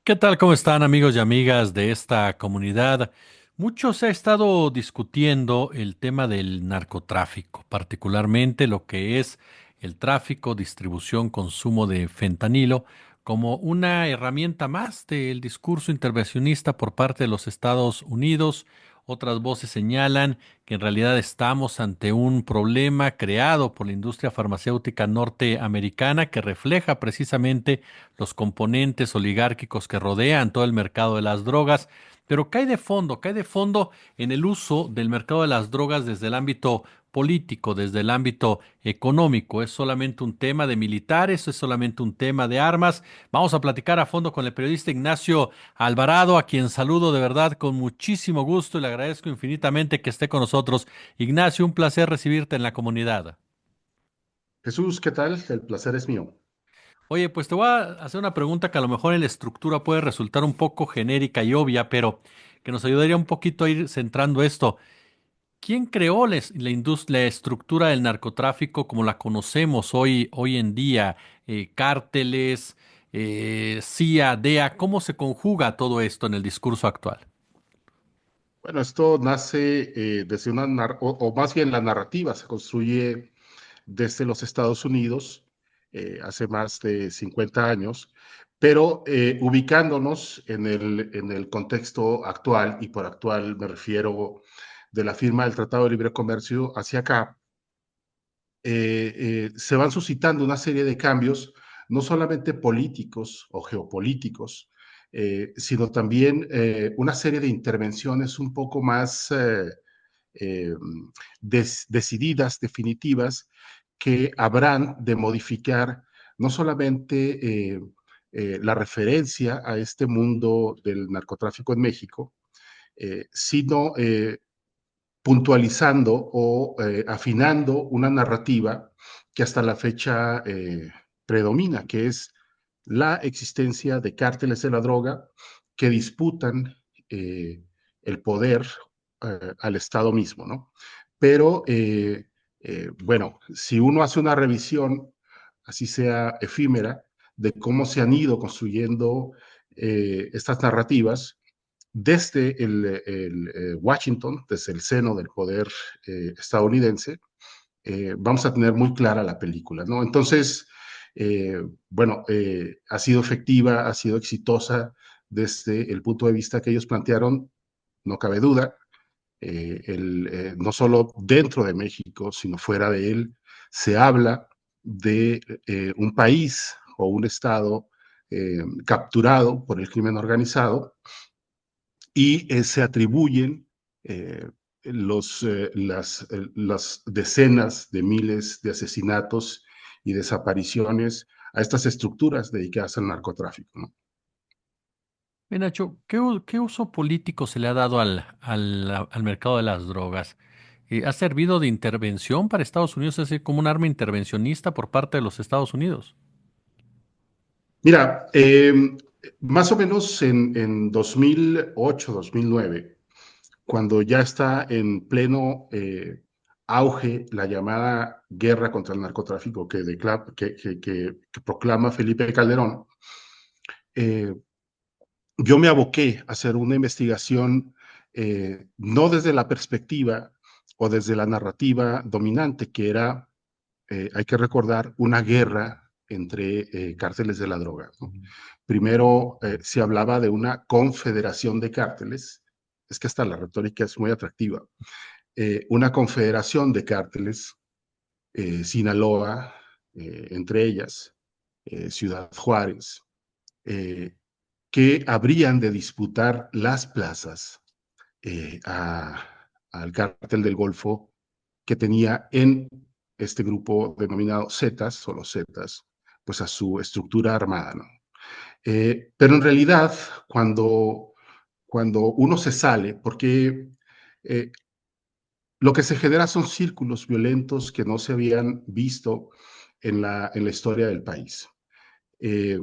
¿Qué tal? ¿Cómo están amigos y amigas de esta comunidad? Mucho se ha estado discutiendo el tema del narcotráfico, particularmente lo que es el tráfico, distribución, consumo de fentanilo, como una herramienta más del discurso intervencionista por parte de los Estados Unidos. Otras voces señalan que en realidad estamos ante un problema creado por la industria farmacéutica norteamericana que refleja precisamente los componentes oligárquicos que rodean todo el mercado de las drogas. Pero cae de fondo en el uso del mercado de las drogas desde el ámbito político, desde el ámbito económico. ¿Es solamente un tema de militares? ¿Es solamente un tema de armas? Vamos a platicar a fondo con el periodista Ignacio Alvarado, a quien saludo de verdad con muchísimo gusto y le agradezco infinitamente que esté con nosotros. Ignacio, un placer recibirte en la comunidad. Jesús, ¿qué tal? El placer es mío. Oye, pues te voy a hacer una pregunta que a lo mejor en la estructura puede resultar un poco genérica y obvia, pero que nos ayudaría un poquito a ir centrando esto. ¿Quién creó la estructura del narcotráfico como la conocemos hoy en día? Cárteles, CIA, DEA, ¿cómo se conjuga todo esto en el discurso actual? Bueno, esto nace desde o más bien la narrativa se construye desde los Estados Unidos hace más de 50 años, pero ubicándonos en el contexto actual, y por actual me refiero de la firma del Tratado de Libre Comercio hacia acá, se van suscitando una serie de cambios, no solamente políticos o geopolíticos, sino también una serie de intervenciones un poco más eh, decididas, definitivas, que habrán de modificar no solamente la referencia a este mundo del narcotráfico en México, sino puntualizando o afinando una narrativa que hasta la fecha predomina, que es la existencia de cárteles de la droga que disputan eh, el poder al Estado mismo, ¿no? Pero, bueno, si uno hace una revisión, así sea efímera, de cómo se han ido construyendo estas narrativas, desde Washington, desde el seno del poder estadounidense, vamos a tener muy clara la película, ¿no? Entonces, bueno, ha sido efectiva, ha sido exitosa desde el punto de vista que ellos plantearon, no cabe duda, no solo dentro de México, sino fuera de él, se habla de un país o un estado capturado por el crimen organizado y se atribuyen eh, las decenas de miles de asesinatos y desapariciones a estas estructuras dedicadas al narcotráfico, ¿no? Bien, Nacho, ¿qué uso político se le ha dado al mercado de las drogas? ¿Ha servido de intervención para Estados Unidos, es decir, como un arma intervencionista por parte de los Estados Unidos? Mira, más o menos en 2008, 2009, cuando ya está en pleno auge la llamada guerra contra el narcotráfico que proclama Felipe Calderón, eh, yo me aboqué a hacer una investigación no desde la perspectiva o desde la narrativa dominante, que era, hay que recordar, una guerra entre cárteles de la droga, ¿no? Primero se hablaba de una confederación de cárteles, es que hasta la retórica es muy atractiva, una confederación de cárteles, Sinaloa, entre ellas, Ciudad Juárez, eh, que habrían de disputar las plazas al cártel del Golfo que tenía en este grupo denominado Zetas, o los Zetas, pues a su estructura armada, ¿no? Pero en realidad, cuando uno se sale, porque eh, lo que se genera son círculos violentos que no se habían visto en la historia del país. Eh,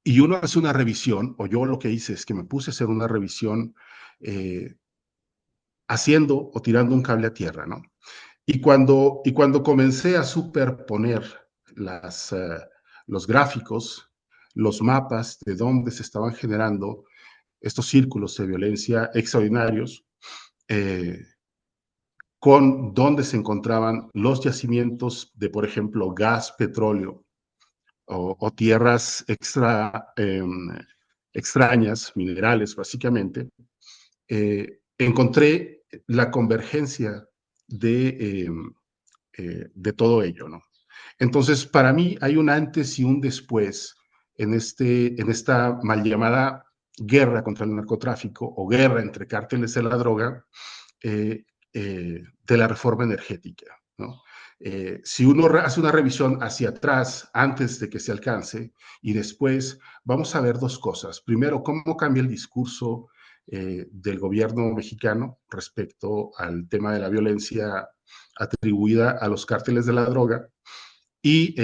y uno hace una revisión, o yo lo que hice es que me puse a hacer una revisión eh, haciendo o tirando un cable a tierra, ¿no? Y cuando comencé a superponer las, los gráficos, los mapas de dónde se estaban generando estos círculos de violencia extraordinarios, eh, con dónde se encontraban los yacimientos de, por ejemplo, gas, petróleo o tierras extrañas, minerales básicamente, encontré la convergencia de todo ello, ¿no? Entonces, para mí hay un antes y un después en esta mal llamada guerra contra el narcotráfico o guerra entre cárteles de la droga, de la reforma energética, ¿no? Si uno hace una revisión hacia atrás antes de que se alcance y después, vamos a ver dos cosas. Primero, cómo cambia el discurso del gobierno mexicano respecto al tema de la violencia atribuida a los cárteles de la droga y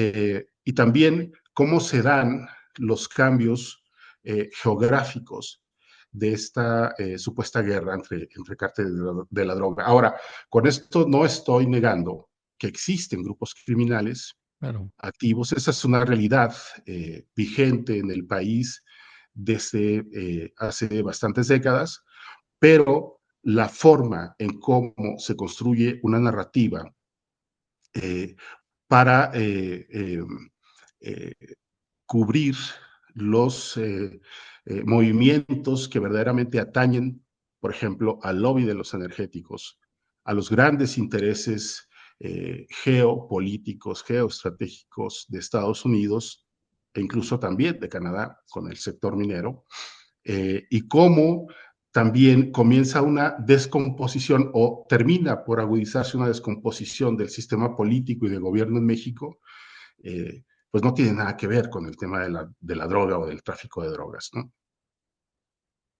también cómo se dan los cambios geográficos de esta supuesta guerra entre cárteles de la droga. Ahora, con esto no estoy negando que existen grupos criminales Claro. activos. Esa es una realidad vigente en el país desde hace bastantes décadas, pero la forma en cómo se construye una narrativa eh, para eh, cubrir los movimientos que verdaderamente atañen, por ejemplo, al lobby de los energéticos, a los grandes intereses geopolíticos, geoestratégicos de Estados Unidos e incluso también de Canadá con el sector minero, y cómo también comienza una descomposición o termina por agudizarse una descomposición del sistema político y de gobierno en México, pues no tiene nada que ver con el tema de la droga o del tráfico de drogas, ¿no?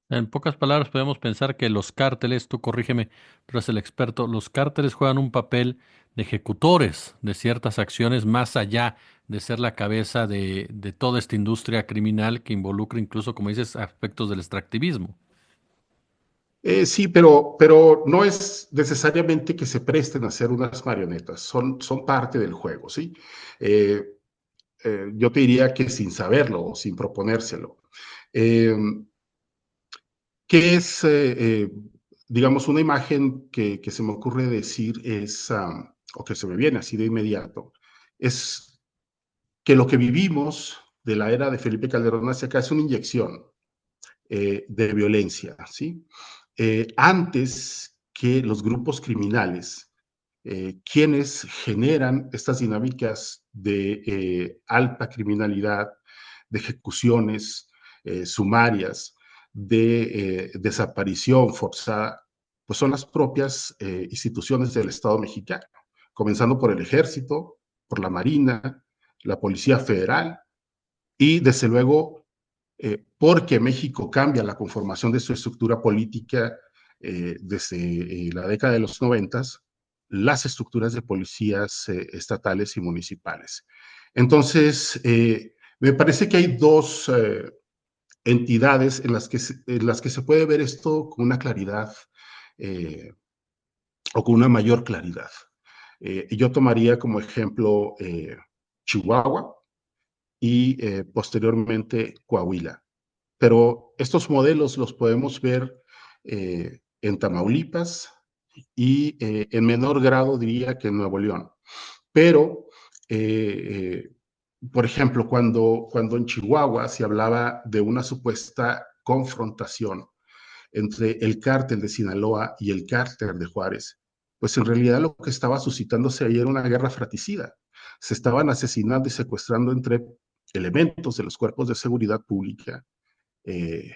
En pocas palabras, podemos pensar que los cárteles, tú corrígeme, tú eres el experto, los cárteles juegan un papel de ejecutores de ciertas acciones más allá de ser la cabeza de toda esta industria criminal que involucra incluso, como dices, aspectos del extractivismo. Sí, pero no es necesariamente que se presten a ser unas marionetas, son parte del juego, ¿sí? Eh, yo te diría que sin saberlo o sin proponérselo. Eh, ¿Qué es, digamos, una imagen que se me ocurre decir es, o que se me viene así de inmediato, es que lo que vivimos de la era de Felipe Calderón hacia acá es una inyección de violencia, ¿sí? Antes que los grupos criminales, quienes generan estas dinámicas de alta criminalidad, de ejecuciones sumarias, de desaparición forzada, pues son las propias instituciones del Estado mexicano, comenzando por el Ejército, por la Marina, la Policía Federal y, desde luego, porque México cambia la conformación de su estructura política desde la década de los 90, las estructuras de policías estatales y municipales. Entonces, me parece que hay dos entidades en las que se puede ver esto con una claridad eh, o con una mayor claridad. Yo tomaría como ejemplo Chihuahua y posteriormente Coahuila. Pero estos modelos los podemos ver en Tamaulipas y en menor grado diría que en Nuevo León. Pero, por ejemplo, cuando en Chihuahua se hablaba de una supuesta confrontación entre el cártel de Sinaloa y el cártel de Juárez, pues en realidad lo que estaba suscitándose ahí era una guerra fratricida. Se estaban asesinando y secuestrando entre elementos de los cuerpos de seguridad pública, eh,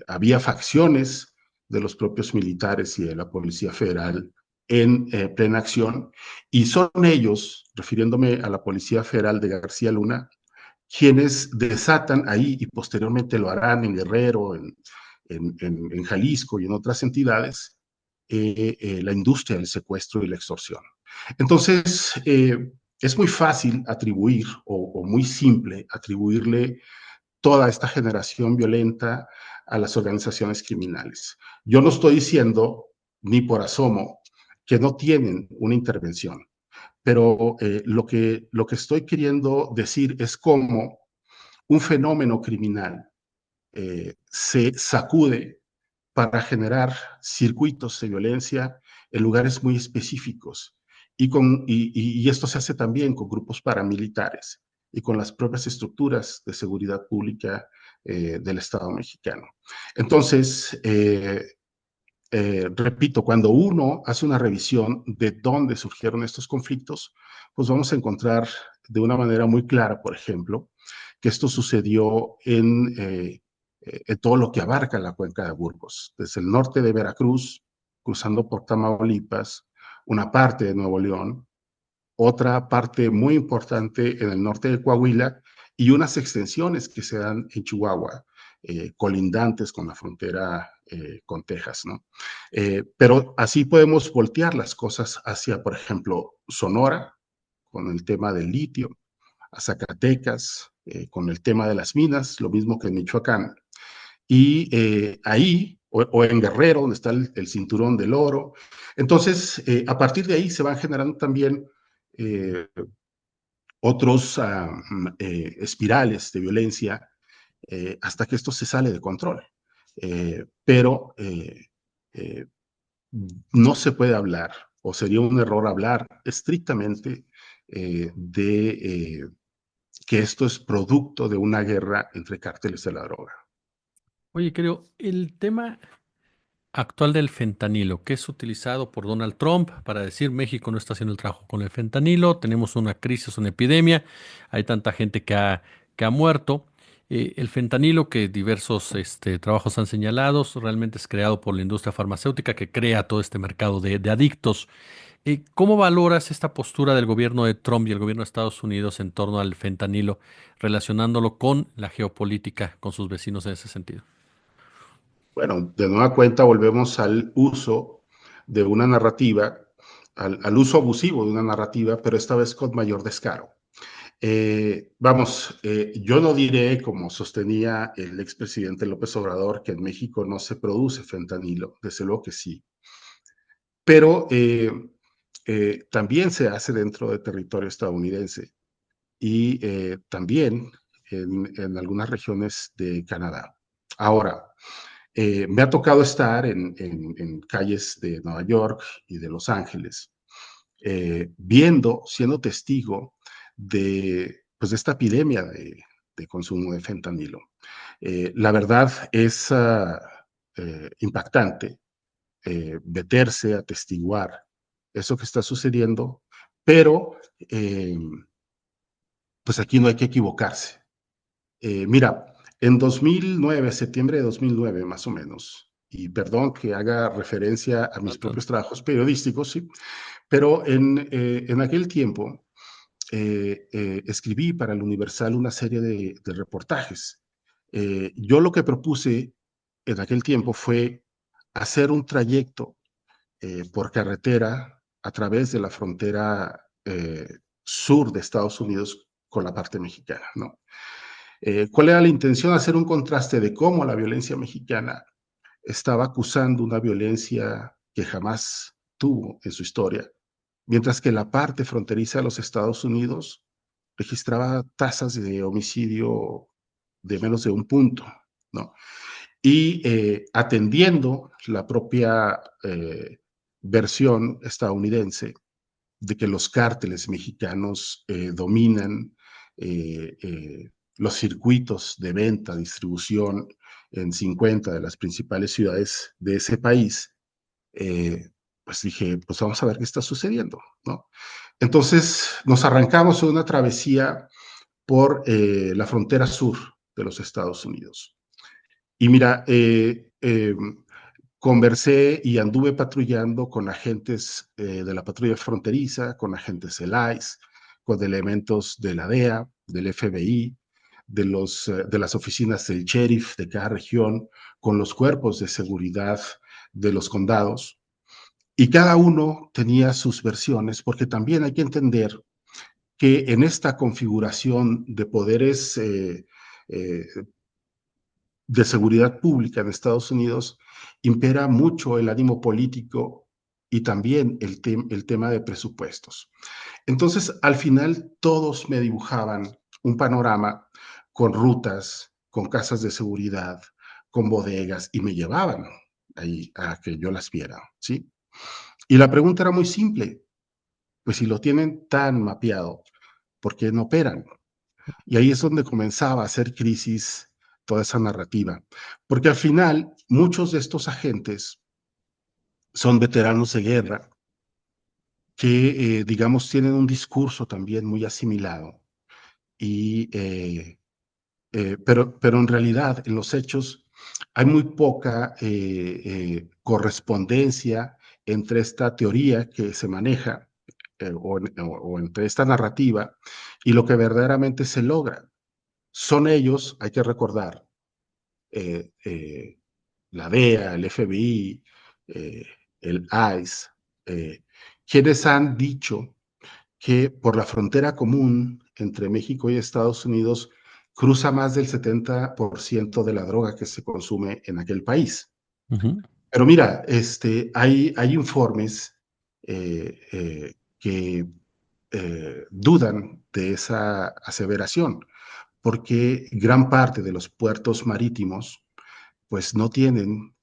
había facciones de los propios militares y de la Policía Federal en plena acción, y son ellos, refiriéndome a la Policía Federal de García Luna, quienes desatan ahí y posteriormente lo harán en Guerrero, en Jalisco y en otras entidades, la industria del secuestro y la extorsión. Entonces, es muy fácil atribuir o muy simple atribuirle toda esta generación violenta a las organizaciones criminales. Yo no estoy diciendo, ni por asomo, que no tienen una intervención, pero lo que estoy queriendo decir es cómo un fenómeno criminal se sacude para generar circuitos de violencia en lugares muy específicos. Y esto se hace también con grupos paramilitares y con las propias estructuras de seguridad pública del Estado mexicano. Entonces, repito, cuando uno hace una revisión de dónde surgieron estos conflictos, pues vamos a encontrar de una manera muy clara, por ejemplo, que esto sucedió en todo lo que abarca la cuenca de Burgos, desde el norte de Veracruz, cruzando por Tamaulipas, una parte de Nuevo León, otra parte muy importante en el norte de Coahuila y unas extensiones que se dan en Chihuahua, colindantes con la frontera con Texas, ¿no? Pero así podemos voltear las cosas hacia, por ejemplo, Sonora, con el tema del litio, a Zacatecas, con el tema de las minas, lo mismo que en Michoacán. Y ahí, o en Guerrero, donde está el cinturón del oro. Entonces, a partir de ahí se van generando también eh, otros espirales de violencia hasta que esto se sale de control. Pero eh, no se puede hablar, o sería un error hablar estrictamente de que esto es producto de una guerra entre cárteles de la droga. Oye, creo, el tema actual del fentanilo, que es utilizado por Donald Trump para decir México no está haciendo el trabajo con el fentanilo, tenemos una crisis, una epidemia, hay tanta gente que ha muerto. El fentanilo, que diversos trabajos han señalado, realmente es creado por la industria farmacéutica que crea todo este mercado de adictos. ¿Cómo valoras esta postura del gobierno de Trump y el gobierno de Estados Unidos en torno al fentanilo, relacionándolo con la geopolítica, con sus vecinos en ese sentido? Bueno, de nueva cuenta volvemos al uso de una narrativa, al uso abusivo de una narrativa, pero esta vez con mayor descaro. Yo no diré, como sostenía el expresidente López Obrador, que en México no se produce fentanilo, desde luego que sí, pero también se hace dentro de territorio estadounidense y también en algunas regiones de Canadá. Ahora, me ha tocado estar en calles de Nueva York y de Los Ángeles, siendo testigo pues, de esta epidemia de consumo de fentanilo. La verdad es impactante meterse, atestiguar eso que está sucediendo, pero pues aquí no hay que equivocarse. Mira, en 2009, septiembre de 2009 más o menos, y perdón que haga referencia a mis propios trabajos periodísticos, ¿sí? Pero en aquel tiempo escribí para el Universal una serie de reportajes. Yo lo que propuse en aquel tiempo fue hacer un trayecto por carretera a través de la frontera sur de Estados Unidos con la parte mexicana, ¿no? ¿Cuál era la intención? Hacer un contraste de cómo la violencia mexicana estaba acusando una violencia que jamás tuvo en su historia, mientras que la parte fronteriza de los Estados Unidos registraba tasas de homicidio de menos de un punto, ¿no? Y atendiendo la propia versión estadounidense de que los cárteles mexicanos dominan eh, eh, los circuitos de venta, distribución en 50 de las principales ciudades de ese país, eh, pues dije, pues vamos a ver qué está sucediendo, ¿no? Entonces nos arrancamos en una travesía por la frontera sur de los Estados Unidos. Y mira, conversé y anduve patrullando con agentes de la patrulla fronteriza, con agentes del ICE, con elementos de la DEA, del FBI, de las oficinas del sheriff de cada región, con los cuerpos de seguridad de los condados. Y cada uno tenía sus versiones, porque también hay que entender que en esta configuración de poderes eh, de seguridad pública en Estados Unidos impera mucho el ánimo político y también el tema de presupuestos. Entonces, al final, todos me dibujaban un panorama con rutas, con casas de seguridad, con bodegas, y me llevaban ahí a que yo las viera, ¿sí? Y la pregunta era muy simple, pues si lo tienen tan mapeado, ¿por qué no operan? Y ahí es donde comenzaba a hacer crisis toda esa narrativa, porque al final muchos de estos agentes son veteranos de guerra que, digamos, tienen un discurso también muy asimilado, y, pero en realidad, en los hechos, hay muy poca correspondencia entre esta teoría que se maneja o entre esta narrativa y lo que verdaderamente se logra. Son ellos, hay que recordar, eh, eh, la DEA, el FBI, eh, el ICE, quienes han dicho que por la frontera común entre México y Estados Unidos cruza más del 70% de la droga que se consume en aquel país. Ujú. Pero mira, hay informes que dudan de esa aseveración, porque gran parte de los puertos marítimos pues no tienen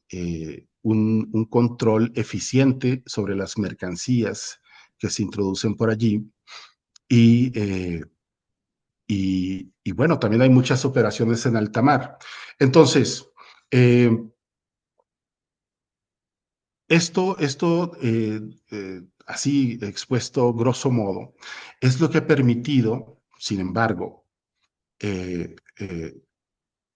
un control eficiente sobre las mercancías que se introducen por allí, y, y bueno, también hay muchas operaciones en alta mar. Entonces, eh, así expuesto grosso modo, es lo que ha permitido, sin embargo, eh, eh,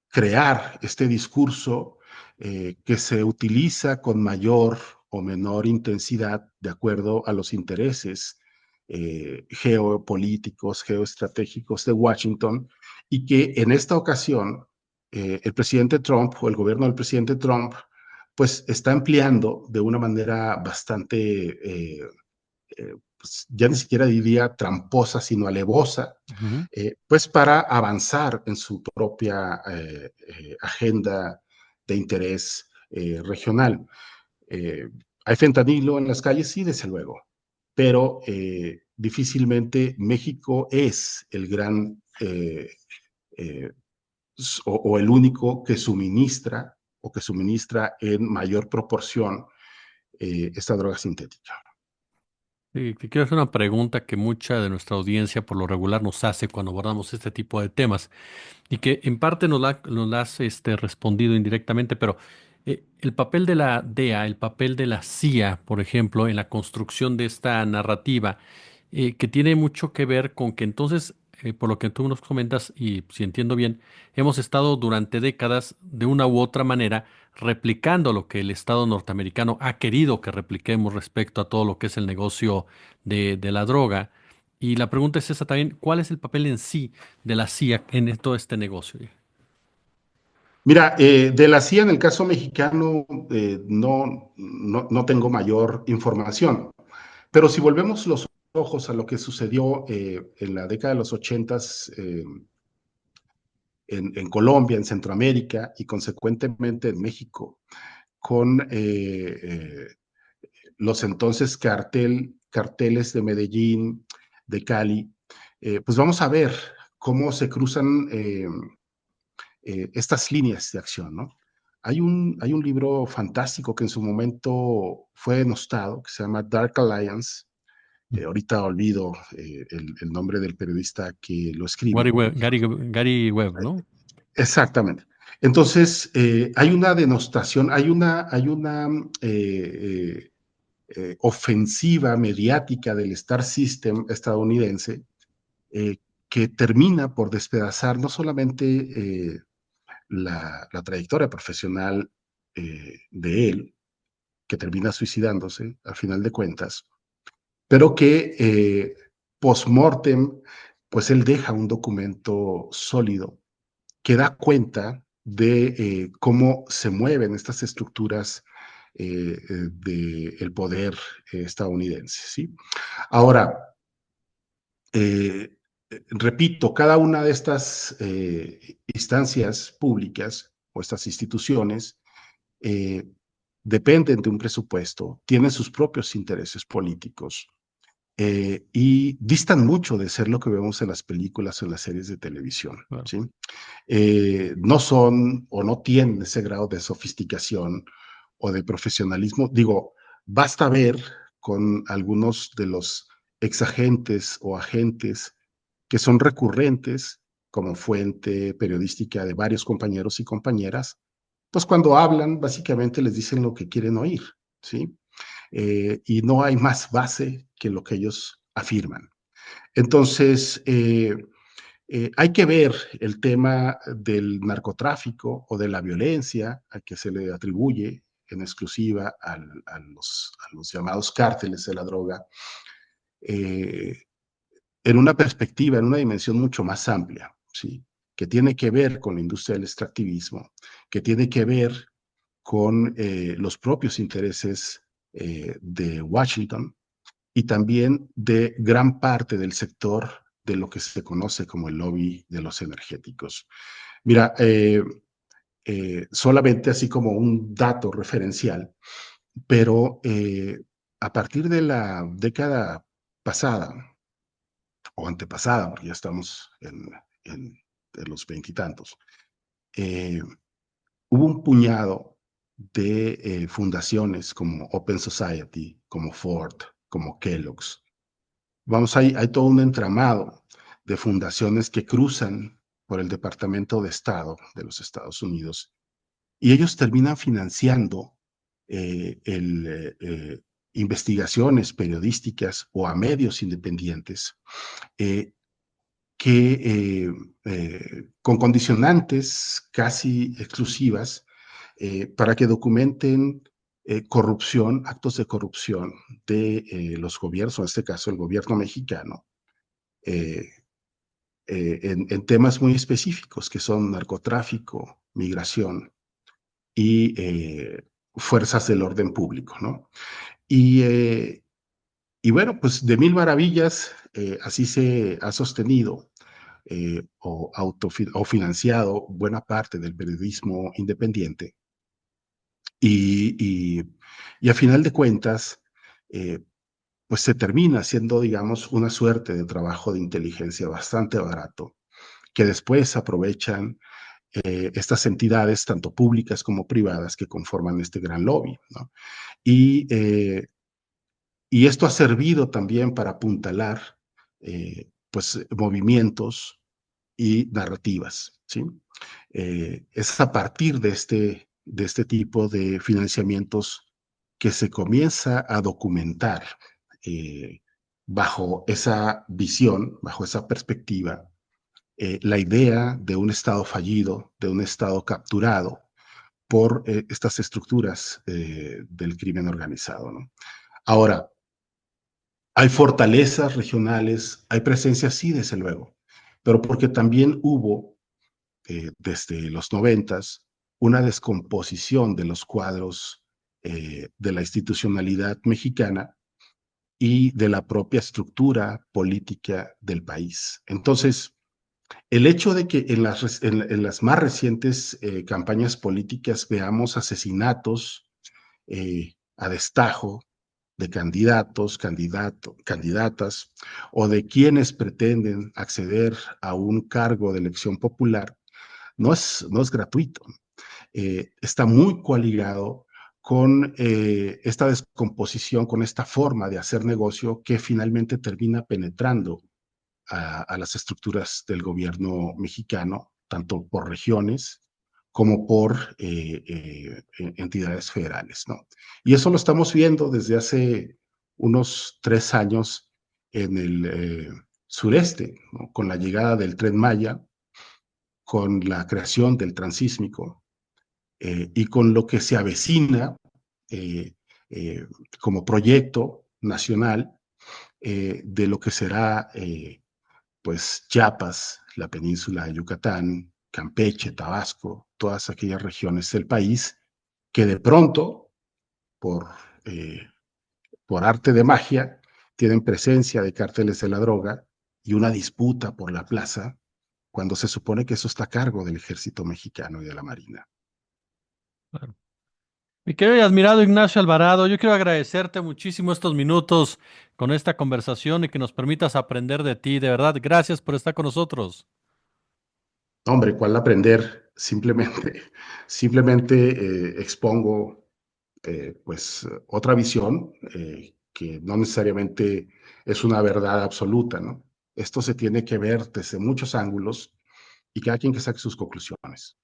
crear este discurso que se utiliza con mayor o menor intensidad de acuerdo a los intereses geopolíticos, geoestratégicos de Washington, y que en esta ocasión el presidente Trump o el gobierno del presidente Trump pues está empleando de una manera bastante pues, ya ni siquiera diría tramposa, sino alevosa, Ujú. pues para avanzar en su propia agenda de interés regional. Eh, ¿Hay fentanilo en las calles? Sí, desde luego, pero difícilmente México es el gran eh, o el único que suministra o que suministra en mayor proporción esta droga sintética. Sí, te quiero hacer una pregunta que mucha de nuestra audiencia por lo regular nos hace cuando abordamos este tipo de temas y que en parte nos la has respondido indirectamente, pero el papel de la DEA, el papel de la CIA, por ejemplo, en la construcción de esta narrativa, que tiene mucho que ver con que entonces, por lo que tú nos comentas, y si entiendo bien, hemos estado durante décadas de una u otra manera replicando lo que el Estado norteamericano ha querido que repliquemos respecto a todo lo que es el negocio de la droga. Y la pregunta es esa también, ¿cuál es el papel en sí de la CIA en todo este negocio? Mira, de la CIA en el caso mexicano no tengo mayor información, pero si volvemos los ojos a lo que sucedió en la década de los ochentas en Colombia, en Centroamérica y consecuentemente en México, con los entonces carteles de Medellín, de Cali, pues vamos a ver cómo se cruzan estas líneas de acción, ¿no? Hay un libro fantástico que en su momento fue denostado, que se llama Dark Alliance. Ahorita olvido el nombre del periodista que lo escribe. Gary Webb, ¿no? Exactamente. Entonces, hay una denostación, hay una ofensiva mediática del Star System estadounidense eh, que termina por despedazar no solamente la trayectoria profesional de él, que termina suicidándose a final de cuentas, pero que post-mortem, pues él deja un documento sólido que da cuenta de cómo se mueven estas estructuras del poder estadounidense. ¿Sí? Ahora, eh, repito, cada una de estas instancias públicas o estas instituciones eh, dependen de un presupuesto, tienen sus propios intereses políticos y distan mucho de ser lo que vemos en las películas o en las series de televisión, Claro. ¿sí? No son o no tienen ese grado de sofisticación o de profesionalismo. Digo, basta ver con algunos de los exagentes o agentes que son recurrentes como fuente periodística de varios compañeros y compañeras, pues cuando hablan, básicamente les dicen lo que quieren oír, ¿sí? Y no hay más base que lo que ellos afirman. Entonces, hay que ver el tema del narcotráfico o de la violencia a que se le atribuye en exclusiva a los llamados cárteles de la droga, eh, en una perspectiva, en una dimensión mucho más amplia, ¿sí? Que tiene que ver con la industria del extractivismo, que tiene que ver con los propios intereses de Washington y también de gran parte del sector de lo que se conoce como el lobby de los energéticos. Mira, solamente así como un dato referencial, pero a partir de la década pasada o antepasada, porque ya estamos en los veintitantos, eh, hubo un puñado de fundaciones como Open Society, como Ford, como Kellogg's. Vamos, hay todo un entramado de fundaciones que cruzan por el Departamento de Estado de los Estados Unidos y ellos terminan financiando investigaciones periodísticas o a medios independientes eh, que con condicionantes casi exclusivas para que documenten corrupción, actos de corrupción de los gobiernos, en este caso el gobierno mexicano, eh, en temas muy específicos que son narcotráfico, migración y fuerzas del orden público, ¿no? Y, eh, y bueno, pues de mil maravillas, así se ha sostenido o financiado buena parte del periodismo independiente. Y, y, y a final de cuentas, eh, pues se termina siendo, digamos, una suerte de trabajo de inteligencia bastante barato, que después aprovechan estas entidades, tanto públicas como privadas, que conforman este gran lobby, ¿no? Y, eh, y esto ha servido también para apuntalar pues, movimientos y narrativas, ¿sí? Es a partir de este tipo de financiamientos que se comienza a documentar eh, bajo esa visión, bajo esa perspectiva, la idea de un Estado fallido, de un Estado capturado por estas estructuras del crimen organizado, ¿no? Ahora, hay fortalezas regionales, hay presencia, sí, desde luego, pero porque también hubo, desde los noventas, una descomposición de los cuadros de la institucionalidad mexicana y de la propia estructura política del país. Entonces, el hecho de que en las más recientes campañas políticas veamos asesinatos a destajo de candidatos, candidatas o de quienes pretenden acceder a un cargo de elección popular, no es gratuito. Está muy coaligado con esta descomposición, con esta forma de hacer negocio que finalmente termina penetrando a las estructuras del gobierno mexicano, tanto por regiones como por entidades federales, ¿no? Y eso lo estamos viendo desde hace unos 3 años en el sureste, ¿no? Con la llegada del Tren Maya, con la creación del Transísmico y con lo que se avecina eh, eh, como proyecto nacional de lo que será pues Chiapas, la península de Yucatán, Campeche, Tabasco, todas aquellas regiones del país que de pronto, por, eh, por arte de magia, tienen presencia de cárteles de la droga y una disputa por la plaza, cuando se supone que eso está a cargo del ejército mexicano y de la Marina. Claro. Mi querido y admirado Ignacio Alvarado, yo quiero agradecerte muchísimo estos minutos con esta conversación y que nos permitas aprender de ti. De verdad, gracias por estar con nosotros. Hombre, ¿cuál aprender? Simplemente, simplemente expongo pues otra visión que no necesariamente es una verdad absoluta, ¿no? Esto se tiene que ver desde muchos ángulos y cada quien que saque sus conclusiones.